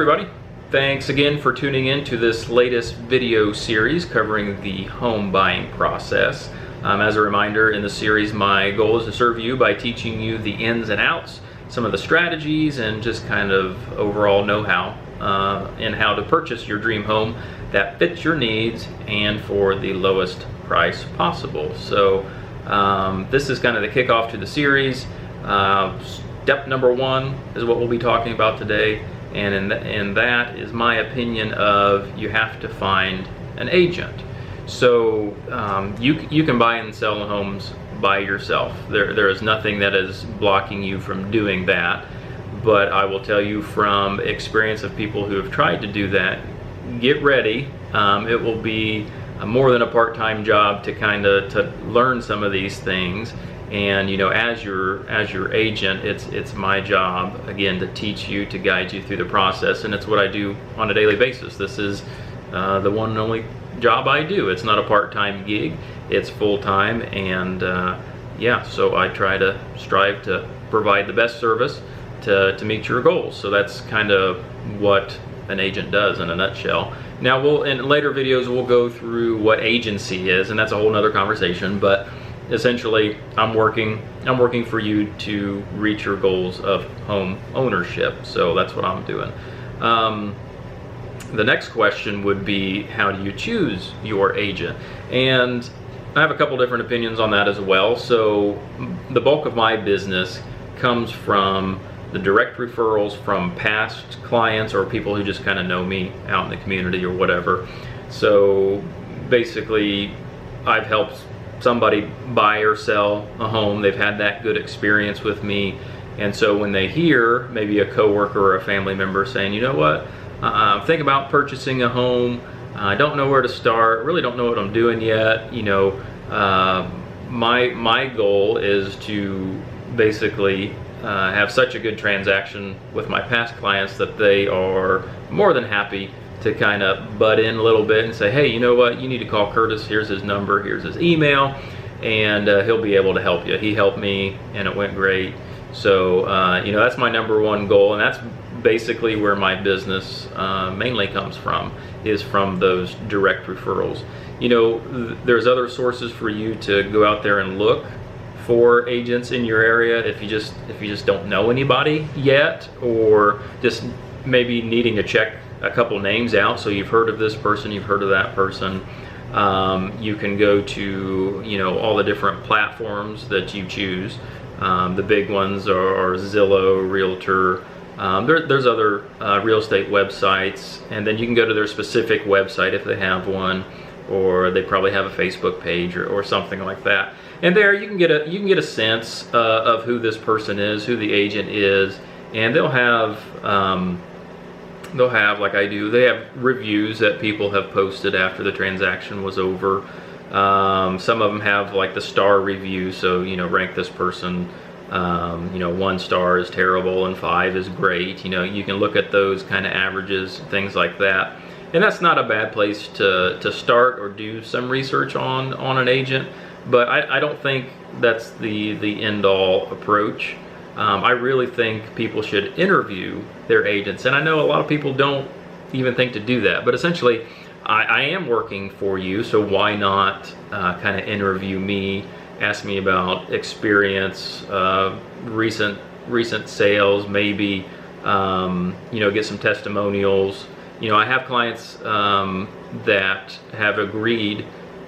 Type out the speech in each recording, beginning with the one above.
everybody. Thanks again for tuning in to this latest video series covering the home buying process. As a reminder, in the series, my goal is to serve you by teaching you the ins and outs, some of the strategies, and just kind of overall know-how in how to purchase your dream home that fits your needs and for the lowest price possible. So this is kind of the kickoff to the series. Step number one is what we'll be talking about today, and that is my opinion of you have to find an agent. So you can buy and sell homes by yourself. There is nothing that is blocking you from doing that, but I will tell you from experience of people who have tried to do that, get ready. It will be more than a part-time job to kind of learn some of these things. And you know, as your agent, it's my job again to teach you, to guide you through the process, and it's what I do on a daily basis. This is the one and only job I do. It's not a part-time gig; it's full-time, and yeah. So I strive to provide the best service to meet your goals. So that's kind of what an agent does in a nutshell. Now, in later videos we'll go through what agency is, and that's a whole nother conversation. But essentially, I'm working for you to reach your goals of home ownership. So that's what I'm doing. The next question would be, how do you choose your agent? And I have a couple different opinions on that as well. So the bulk of my business comes from the direct referrals from past clients or people who just kind of know me out in the community or whatever. So basically, I've helped somebody buy or sell a home. They've had that good experience with me, and so when they hear maybe a coworker or a family member saying, you know what, think about purchasing a home, I don't know where to start, really don't know what I'm doing yet, you know, my goal is to basically have such a good transaction with my past clients that they are more than happy to kind of butt in a little bit and say, hey, you know what, you need to call Curtis, here's his number, here's his email, and he'll be able to help you. He helped me and it went great. So you know, that's my number one goal, and that's basically where my business mainly comes from, is from those direct referrals. You know, there's other sources for you to go out there and look for agents in your area if you just don't know anybody yet, or just maybe needing to check a couple names out. So you've heard of this person, you've heard of that person. You can go to, you know, all the different platforms that you choose. The big ones are Zillow, Realtor. There's other real estate websites, and then you can go to their specific website if they have one, or they probably have a Facebook page or something like that. And there you can get a sense of who this person is, who the agent is, and they'll have like I do, they have reviews that people have posted after the transaction was over. Some of them have like the star review, so you know, rank this person, you know, 1 star is terrible and 5 is great. You know, you can look at those kind of averages, things like that, and that's not a bad place to start or do some research on an agent. But I don't think that's the end-all approach. I really think people should interview their agents, and I know a lot of people don't even think to do that, but essentially I am working for you, so why not kind of interview me, ask me about experience, recent sales, maybe you know, get some testimonials. You know, I have clients that have agreed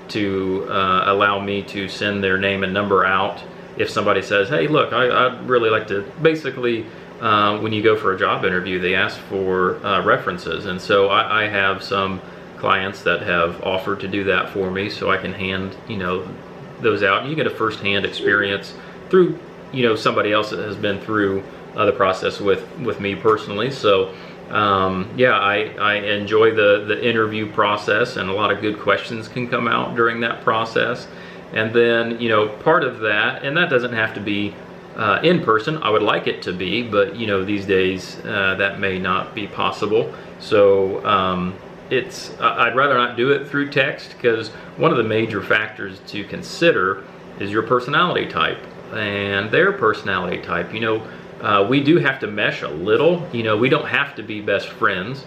to allow me to send their name and number out if somebody says, hey, look, I'd really like to, basically when you go for a job interview, they ask for references, and so I have some clients that have offered to do that for me, so I can hand, you know, those out, and you get a first-hand experience through, you know, somebody else that has been through the process with me personally. So yeah, I enjoy the interview process, and a lot of good questions can come out during that process. And then, you know, part of that, and that doesn't have to be in person. I would like it to be, but you know, these days that may not be possible. So I'd rather not do it through text, because one of the major factors to consider is your personality type and their personality type. You know, We do have to mesh a little. You know, we don't have to be best friends.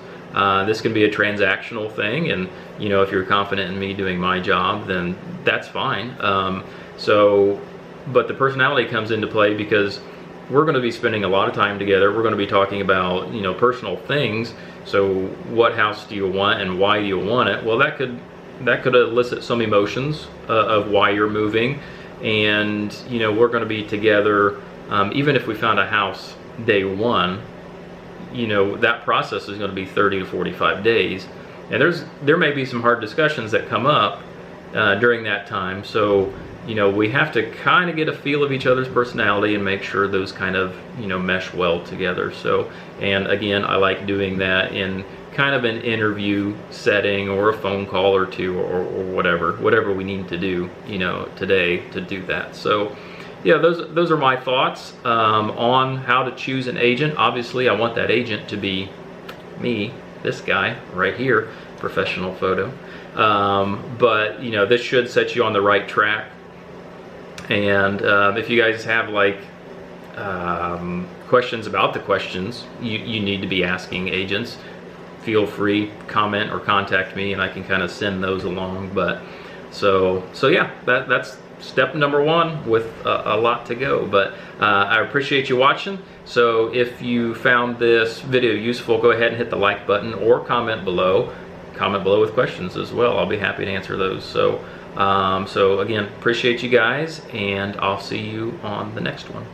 This can be a transactional thing, and you know, if you're confident in me doing my job, then that's fine. But the personality comes into play because we're going to be spending a lot of time together. We're going to be talking about, you know, personal things. So what house do you want and why do you want it? Well, that could elicit some emotions of why you're moving. And you know, we're going to be together even if we found a house day one. You know, that process is going to be 30 to 45 days, and there may be some hard discussions that come up during that time. So you know, we have to kind of get a feel of each other's personality and make sure those kind of, you know, mesh well together. So, and again, I like doing that in kind of an interview setting or a phone call or two, or whatever we need to do, you know, today to do that. So yeah, those are my thoughts on how to choose an agent. Obviously, I want that agent to be me, this guy right here, professional photo. But you know, this should set you on the right track. And if you guys have like questions about the questions you need to be asking agents, feel free, comment or contact me, and I can kind of send those along. But so yeah, that's step number one with a lot to go. But I appreciate you watching. So if you found this video useful, go ahead and hit the like button or comment below with questions as well. I'll be happy to answer those. So again, appreciate you guys, and I'll see you on the next one.